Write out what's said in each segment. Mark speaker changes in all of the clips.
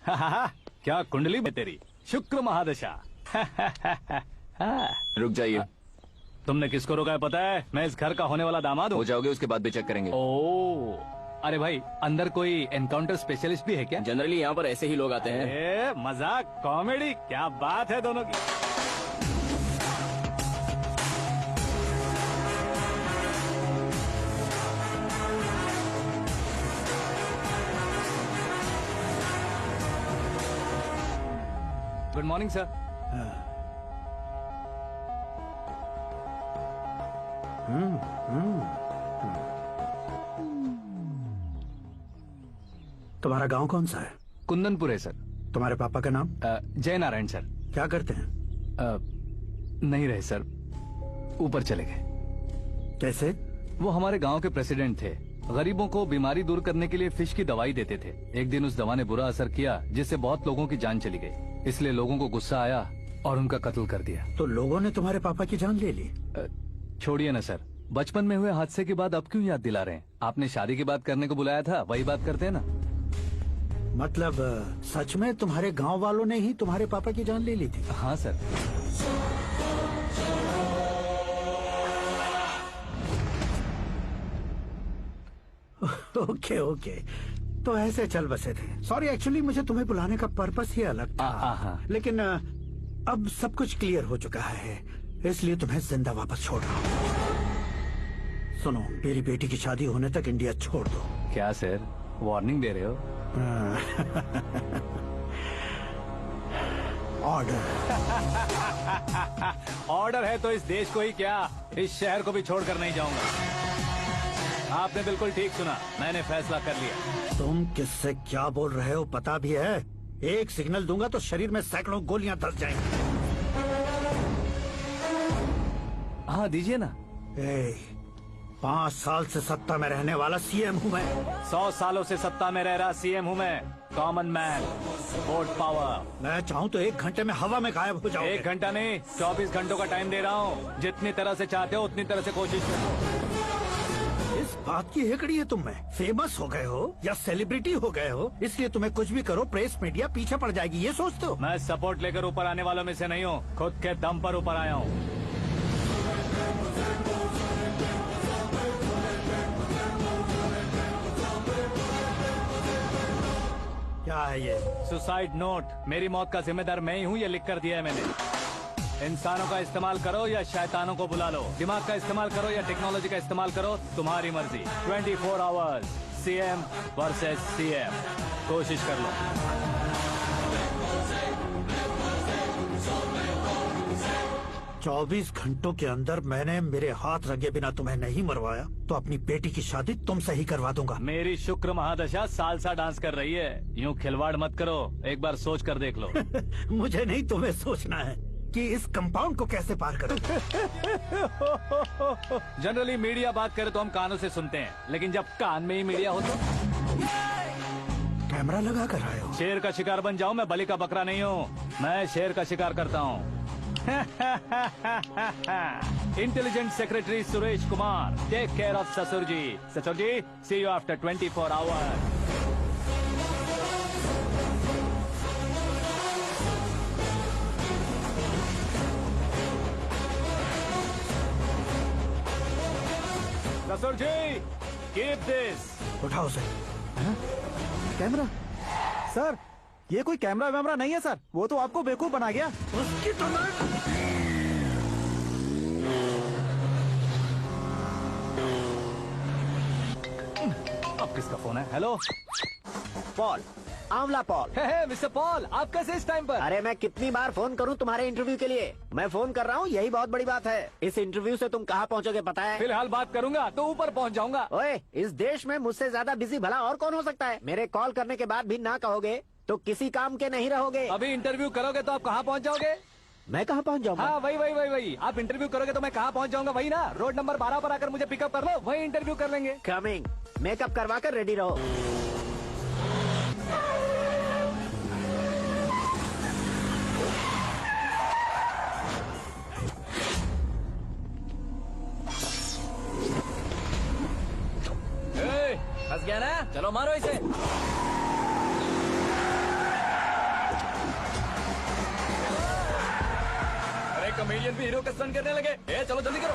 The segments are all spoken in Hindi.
Speaker 1: क्या कुंडली में तेरी शुक्र महादशा।
Speaker 2: रुक जाइए।
Speaker 1: तुमने किसको रोका है पता है? मैं इस घर का होने वाला दामाद हूँ।
Speaker 2: हो जाओगे उसके बाद भी चेक करेंगे।
Speaker 1: ओ, अरे भाई अंदर कोई एनकाउंटर स्पेशलिस्ट भी है क्या?
Speaker 2: जनरली यहाँ पर ऐसे ही लोग आते हैं।
Speaker 1: मजाक कॉमेडी क्या बात है दोनों की। Good morning sir.
Speaker 3: तुम्हारा गांव कौन सा है?
Speaker 1: कुंदनपुर है सर।
Speaker 3: तुम्हारे पापा का नाम?
Speaker 1: जय नारायण सर।
Speaker 3: क्या करते हैं?
Speaker 1: नहीं रहे सर, ऊपर चले गए।
Speaker 3: कैसे?
Speaker 1: वो हमारे गांव के प्रेसिडेंट थे। गरीबों को बीमारी दूर करने के लिए फिश की दवाई देते थे। एक दिन उस दवा ने बुरा असर किया जिससे बहुत लोगों की जान चली गई। इसलिए लोगों को गुस्सा आया और उनका कत्ल कर दिया।
Speaker 3: तो लोगों ने तुम्हारे पापा की जान ले ली?
Speaker 1: छोड़िए ना सर, बचपन में हुए हादसे के बाद अब क्यों याद दिला रहे हैं? आपने शादी की बात करने को बुलाया था, वही बात करते हैं ना।
Speaker 3: मतलब सच में तुम्हारे गांव वालों ने ही तुम्हारे पापा की जान ले ली थी?
Speaker 1: हाँ सर।
Speaker 3: ओके ओके, तो ऐसे चल बसे थे। सॉरी, एक्चुअली मुझे तुम्हें बुलाने का पर्पस ही अलग था। लेकिन अब सब कुछ क्लियर हो चुका है, इसलिए तुम्हें जिंदा वापस छोड़ रहा हूँ। सुनो, मेरी बेटी की शादी होने तक इंडिया छोड़ दो।
Speaker 1: क्या सर, वार्निंग दे रहे हो?
Speaker 3: ऑर्डर।
Speaker 1: ऑर्डर है तो इस देश को ही क्या, इस शहर को भी छोड़कर नहीं जाऊंगा। आपने बिल्कुल ठीक सुना, मैंने फैसला कर लिया।
Speaker 3: तुम किससे क्या बोल रहे हो पता भी है? एक सिग्नल दूंगा तो शरीर में सैकड़ों गोलियां धस जाएंगी।
Speaker 1: हाँ दीजिए ना।
Speaker 3: 5 साल से सत्ता में रहने वाला सीएम हूँ मैं।
Speaker 1: 100 सालों से सत्ता में रह रहा सीएम हूँ मैं। Common man, vote power.
Speaker 3: मैं चाहूँ तो 1 घंटे में हवा में गायब हो जाऊँ।
Speaker 1: 1 घंटा नहीं, 24 घंटों का टाइम दे रहा हूँ। जितनी तरह से चाहते हो उतनी तरह से कोशिश करो।
Speaker 3: इस बात की हेकड़ी है तुम में। फेमस हो गए हो या सेलिब्रिटी हो गए हो, इसलिए तुम्हें कुछ भी करो प्रेस मीडिया पीछे पड़ जाएगी, ये सोचते हो?
Speaker 1: मैं सपोर्ट लेकर ऊपर आने वालों में से नहीं हूँ, खुद के दम पर ऊपर आया हूँ।
Speaker 3: क्या है ये?
Speaker 1: Suicide note. मेरी मौत का जिम्मेदार मैं ही हूँ, ये लिख कर दिया है मैंने। इंसानों का इस्तेमाल करो या शैतानों को बुला लो, दिमाग का इस्तेमाल करो या टेक्नोलॉजी का इस्तेमाल करो, तुम्हारी मर्जी। 24 आवर्स सीएम वर्सेस सीएम, कोशिश कर लो।
Speaker 3: चौबीस घंटों के अंदर मैंने मेरे हाथ रंगे बिना तुम्हें नहीं मरवाया तो अपनी बेटी की शादी तुमसे ही करवा दूंगा।
Speaker 1: मेरी शुक्र महादशा सालसा डांस कर रही है, यूँ खिलवाड़ मत करो, एक बार सोच कर देख लो।
Speaker 3: मुझे नहीं, तुम्हें सोचना है कि इस कंपाउंड को कैसे पार करूं।
Speaker 1: जनरली मीडिया बात करे तो हम कानों से सुनते हैं, लेकिन जब कान में ही मीडिया हो तो
Speaker 3: कैमरा लगा कर आए हो।
Speaker 1: शेर का शिकार बन जाऊं, मैं बलि का बकरा नहीं हूँ, मैं शेर का शिकार करता हूँ। Intelligent secretary Suresh Kumar, take care of ससुर जी। ससुर जी, सी यू आफ्टर 24 आवर्स। ससुर जी, कीप दिस।
Speaker 3: उठाओ उसे।
Speaker 4: कैमरा? सर, ये कोई कैमरा वैमरा नहीं है सर, वो तो आपको बेवकूफ बना गया।
Speaker 3: उसकी तो
Speaker 1: अब किसका फोन है? हेलो
Speaker 5: पॉल, आंवला पॉल।
Speaker 1: मिस्टर पॉल, आप कैसे इस टाइम पर?
Speaker 5: अरे मैं कितनी बार फोन करूं तुम्हारे इंटरव्यू के लिए? मैं फोन कर रहा हूं, यही बहुत बड़ी बात है। इस इंटरव्यू से तुम कहां पहुंचोगे पता है?
Speaker 1: फिलहाल बात करूंगा तो ऊपर पहुंच जाऊंगा।
Speaker 5: ओए, इस देश में मुझसे ज्यादा बिजी भला और कौन हो सकता है? मेरे कॉल करने के बाद भी ना कहोगे तो किसी काम के नहीं रहोगे।
Speaker 1: अभी इंटरव्यू करोगे तो आप कहाँ पहुँच जाओगे?
Speaker 5: मैं कहाँ पहुँच जाऊंगा?
Speaker 1: हाँ वही। आप इंटरव्यू करोगे तो मैं कहाँ पहुँच जाऊंगा? वही ना, रोड नंबर 12 पर आकर मुझे पिकअप कर लो, वही इंटरव्यू कर लेंगे।
Speaker 5: कमिंग। मेकअप करवा कर रेडी रहो।
Speaker 1: फंस गया ना, चलो मारो इसे।
Speaker 2: हीरो का स्टंट करने लगे। चलो जल्दी करो।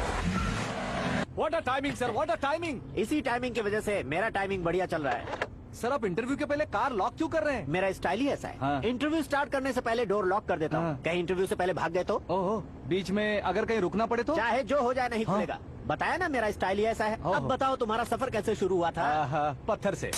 Speaker 1: What a timing sir, what a timing.
Speaker 5: इसी टाइमिंग की वजह से मेरा टाइमिंग बढ़िया चल रहा है।
Speaker 1: सर आप इंटरव्यू के पहले कार लॉक क्यों कर रहे हैं?
Speaker 5: मेरा स्टाइल ही ऐसा है।
Speaker 1: हाँ।
Speaker 5: इंटरव्यू स्टार्ट करने से पहले डोर लॉक कर देता हूँ।
Speaker 1: हाँ।
Speaker 5: कहीं इंटरव्यू से पहले भाग गए तो
Speaker 1: ओहो, बीच में अगर कहीं रुकना पड़े तो?
Speaker 5: चाहे जो हो जाए नहीं
Speaker 1: हाँ।
Speaker 5: खुलेगा। बताया ना मेरा स्टाइल ही ऐसा है।
Speaker 1: ओहो।
Speaker 5: अब बताओ तुम्हारा सफर कैसे शुरू हुआ था?
Speaker 1: पत्थर से।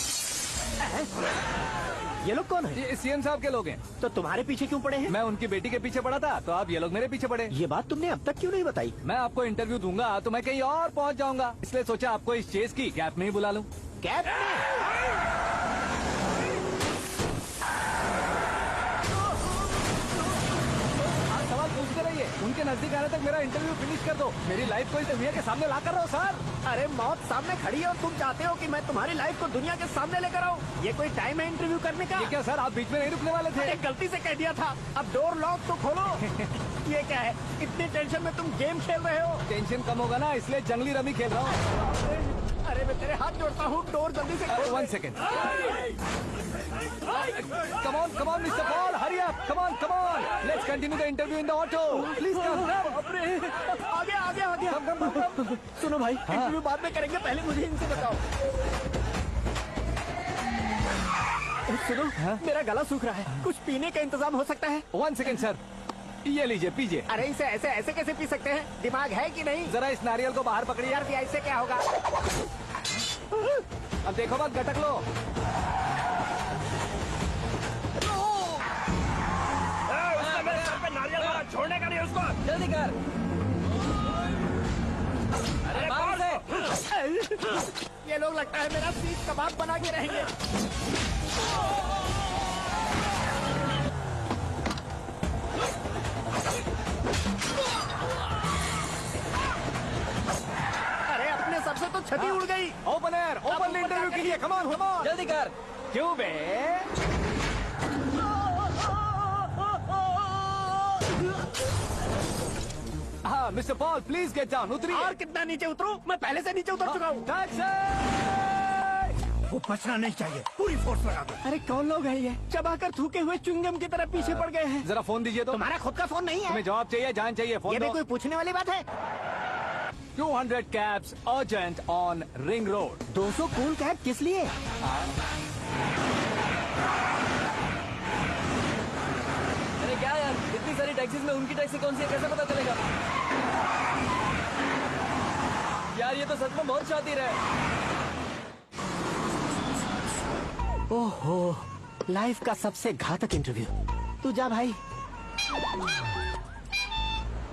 Speaker 5: ये लोग कौन है?
Speaker 1: ये सीएम साहब के लोग हैं।
Speaker 5: तो तुम्हारे पीछे क्यों पड़े हैं?
Speaker 1: मैं उनकी बेटी के पीछे पड़ा था, तो अब ये लोग मेरे पीछे पड़े।
Speaker 5: ये बात तुमने अब तक क्यों नहीं बताई?
Speaker 1: मैं आपको इंटरव्यू दूंगा तो मैं कहीं और पहुंच जाऊंगा, इसलिए सोचा आपको इस चेस की गैप में ही बुला लूं।
Speaker 5: कैब में?
Speaker 1: आप सवाल पूछते रहिए, उनके नजदीक आने तक मेरा इंटरव्यू फिनिश कर दो। मेरी लाइफ को इस दुनिया के सामने ला कर रहो सर।
Speaker 5: अरे मौत सामने खड़ी है और तुम चाहते हो कि मैं तुम्हारी लाइफ को दुनिया के सामने लेकर आऊं? ये कोई टाइम है इंटरव्यू करने का?
Speaker 1: ये क्या सर, आप बीच में नहीं रुकने वाले थे?
Speaker 5: अरे गलती से कह दिया था। अब डोर लॉक तो खोलो। ये क्या है? इतनी टेंशन में तुम गेम खेल रहे हो?
Speaker 1: टेंशन कम होगा ना, इसलिए जंगली रमी खेल रहा हूँ।
Speaker 5: अरे मैं तेरे हाथ जोड़ता हूँ, डोर जल्दी से खोल।
Speaker 1: 1 second. Come on, Mr. Paul, hurry up. Come on. Let's continue the interview in the auto. Please come.
Speaker 5: आगे। सुनो भाई, इंटरव्यू बाद में करेंगे, पहले मुझे इनसे बताओ। सुनो, मेरा गला सूख रहा है, कुछ पीने का इंतजाम हो सकता है?
Speaker 1: 1 सेकेंड सर, ये लीजिए पीजिए।
Speaker 5: अरे इसे ऐसे कैसे पी सकते हैं? दिमाग है कि नहीं?
Speaker 1: जरा इस नारियल को बाहर पकड़िए।
Speaker 5: यार इससे क्या होगा?
Speaker 1: अब देखो मत, गटक लो।
Speaker 2: छोड़ने का नहीं उसको। जल्दी कर। अरे बाहर से।
Speaker 5: ये लोग लगता है मेरा सीख कबाब बना के रहेंगे। अरे अपने सबसे तो छती उड़ गई।
Speaker 1: ओपन इंटरव्यू के लिए। Come on.
Speaker 2: जल्दी कर।
Speaker 1: क्यों बे? हाँ mister Paul, please get down. उतरिए।
Speaker 5: और कितना नीचे उतरूं? मैं पहले से नीचे उतर चुका हूँ।
Speaker 1: टैक्सी!
Speaker 3: वो बचना नहीं चाहिए, पूरी फोर्स लगा दो।
Speaker 5: अरे कौन लोग हैं ये? चबाकर थूके हुए च्युइंगम की तरह पीछे पड़ गए हैं।
Speaker 1: जरा फोन दीजिए तो।
Speaker 5: तुम्हारा खुद का फोन नहीं है?
Speaker 1: तुम्हें जवाब चाहिए, जान चाहिए, फोन
Speaker 5: ये भी
Speaker 1: दो।
Speaker 5: कोई पूछने वाली बात है?
Speaker 1: 200 cabs urgent on Ring Road.
Speaker 5: 200 cool cab किस लिए?
Speaker 2: अरे क्या यार, इतनी सारी टैक्सीज में उनकी टैक्सी कौन सी है, कैसे पता चलेगा? यार ये तो सच में बहुत शातिर है।
Speaker 5: ओहो, लाइफ का सबसे घातक इंटरव्यू। तू जा भाई।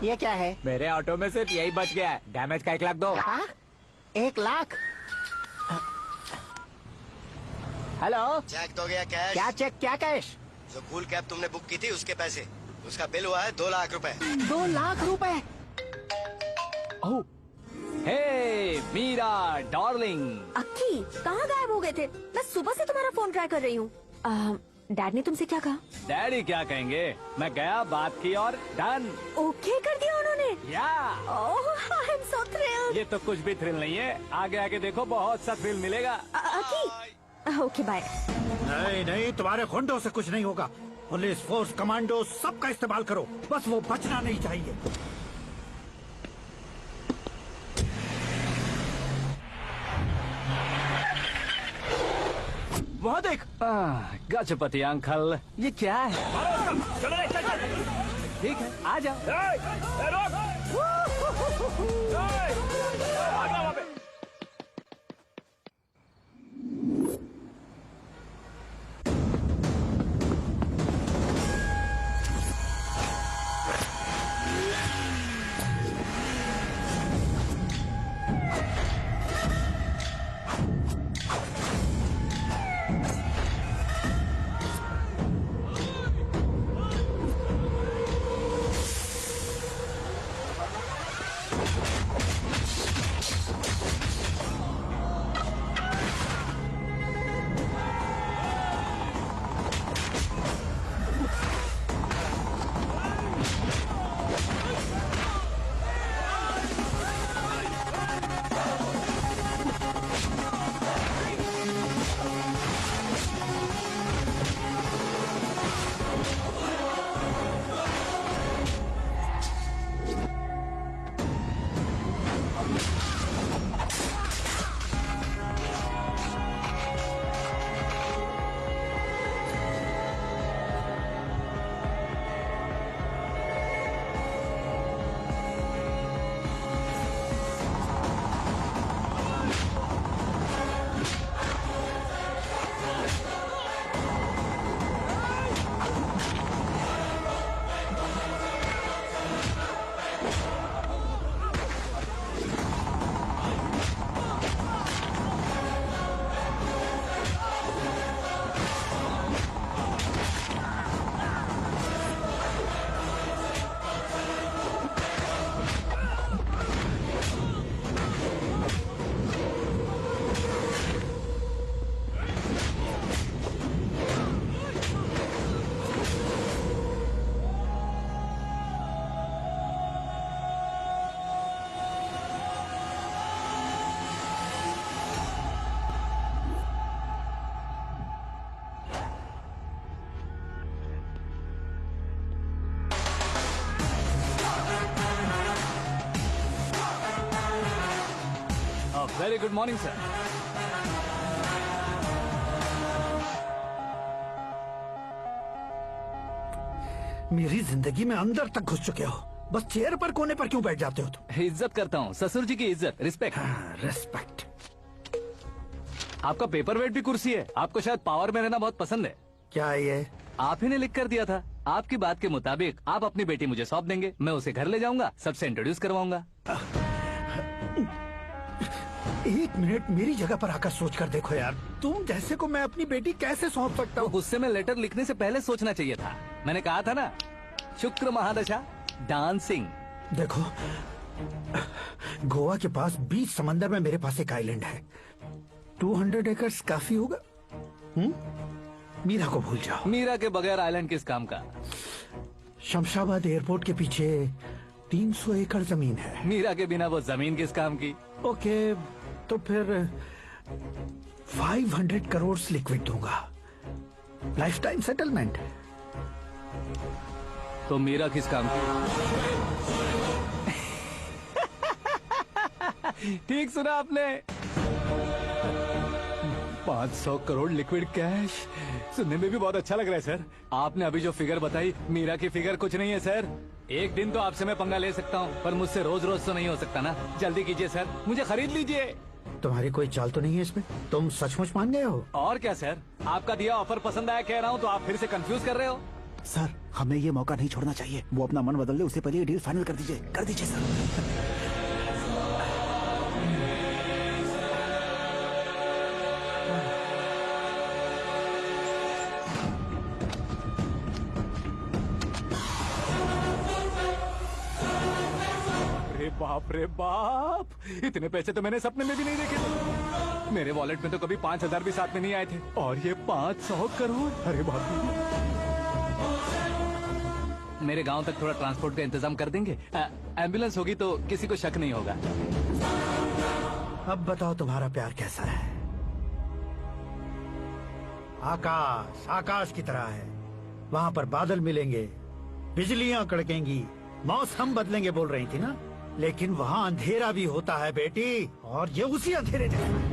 Speaker 5: ये क्या है?
Speaker 1: मेरे ऑटो में सिर्फ यही बच गया है, डैमेज का 1 लाख दो।
Speaker 5: हाँ? 1 लाख? हेलो,
Speaker 6: चेक तो गया कैश।
Speaker 5: क्या चेक, क्या कैश?
Speaker 6: जो कूल कैब तुमने बुक की थी उसके पैसे, उसका बिल हुआ है 2 लाख रुपए।
Speaker 5: 2 लाख रुपए?
Speaker 1: ओह, हे मीरा डार्लिंग।
Speaker 7: अक्की, कहाँ गायब हो गए थे? मैं सुबह से तुम्हारा फोन ट्राई कर रही हूँ। डैड ने तुमसे क्या कहा?
Speaker 1: डैडी क्या कहेंगे, मैं गया, बात की और डन।
Speaker 7: ओके कर दिया उन्होंने?
Speaker 1: या
Speaker 7: ओह, आई एम सो थ्रिल्ड।
Speaker 1: ये तो कुछ भी थ्रिल नहीं है, आगे आगे देखो बहुत सा थ्रिल मिलेगा।
Speaker 7: अक्की, ओके बाय।
Speaker 3: नहीं, तुम्हारे गुंडों से कुछ नहीं होगा। पुलिस फोर्स, कमांडो, सबका इस्तेमाल करो, बस वो बचना नहीं चाहिए।
Speaker 1: वहाँ देख। गजपति अंकल, ये क्या है? ठीक है, आ जाओ। Very good morning sir.
Speaker 3: मेरी जिंदगी में अंदर तक घुस चुके हो, बस चेयर पर कोने पर क्यों बैठ जाते हो तुम?
Speaker 1: इज्जत करता हूँ, ससुर जी की इज्जत, रिस्पेक्ट।
Speaker 3: रेस्पेक्ट।
Speaker 1: आपका पेपर वेट भी कुर्सी है। आपको शायद पावर में रहना बहुत पसंद है।
Speaker 3: क्या है ये?
Speaker 1: आप ही ने लिख कर दिया था। आपकी बात के मुताबिक आप अपनी बेटी मुझे सौंप देंगे, मैं उसे घर ले जाऊंगा, सबसे इंट्रोड्यूस करवाऊंगा।
Speaker 3: एक मिनट मेरी जगह पर आकर सोच कर देखो यार, तुम जैसे को मैं अपनी बेटी कैसे सौंप सकता
Speaker 1: तो
Speaker 3: हूँ?
Speaker 1: गुस्से में लेटर लिखने से पहले सोचना चाहिए था। मैंने कहा था ना, शुक्र महादशा डांसिंग।
Speaker 3: देखो, गोवा के पास बीच समंदर में मेरे पास एक आइलैंड है। 200 एकर्स काफी होगा। मीरा को भूल जाओ।
Speaker 1: मीरा के बगैर आइलैंड किस काम का?
Speaker 3: शमशाबाद एयरपोर्ट के पीछे 300 एकड़ जमीन है।
Speaker 1: मीरा के बिना वो जमीन किस काम की?
Speaker 3: ओके, तो फिर 500 करोड़ लिक्विड दूंगा, लाइफ टाइम सेटलमेंट।
Speaker 1: तो मीरा किस काम की? ठीक सुना आपने, 500 करोड़ लिक्विड कैश। सुनने में भी बहुत अच्छा लग रहा है सर। आपने अभी जो फिगर बताई, मीरा की फिगर कुछ नहीं है सर। एक दिन तो आपसे मैं पंगा ले सकता हूँ, पर मुझसे रोज रोज तो नहीं हो सकता ना। जल्दी कीजिए सर, मुझे खरीद लीजिए।
Speaker 3: तुम्हारी कोई चाल तो नहीं है इसमें? तुम सचमुच मान गए हो?
Speaker 1: और क्या सर, आपका दिया ऑफर पसंद आया कह रहा हूँ, तो आप फिर से कंफ्यूज कर रहे हो।
Speaker 4: सर, हमें ये मौका नहीं छोड़ना चाहिए। वो अपना मन बदल ले, उससे पहले ये डील फाइनल कर दीजिए सर।
Speaker 1: रे बाप, इतने पैसे तो मैंने सपने में भी नहीं देखे थे। मेरे वॉलेट में तो कभी 5,000 भी साथ में नहीं आए थे, और ये 500 करोड़। अरे बाप रे। मेरे गांव तक थोड़ा ट्रांसपोर्ट का इंतजाम कर देंगे? एम्बुलेंस होगी तो किसी को शक नहीं होगा।
Speaker 3: अब बताओ तुम्हारा प्यार कैसा है? आकाश आकाश की तरह है, वहाँ पर बादल मिलेंगे, बिजलियां कड़केंगी, मौसम बदलेंगे बोल रही थी ना, लेकिन वहाँ अंधेरा भी होता है बेटी, और ये उसी अंधेरे जैसा।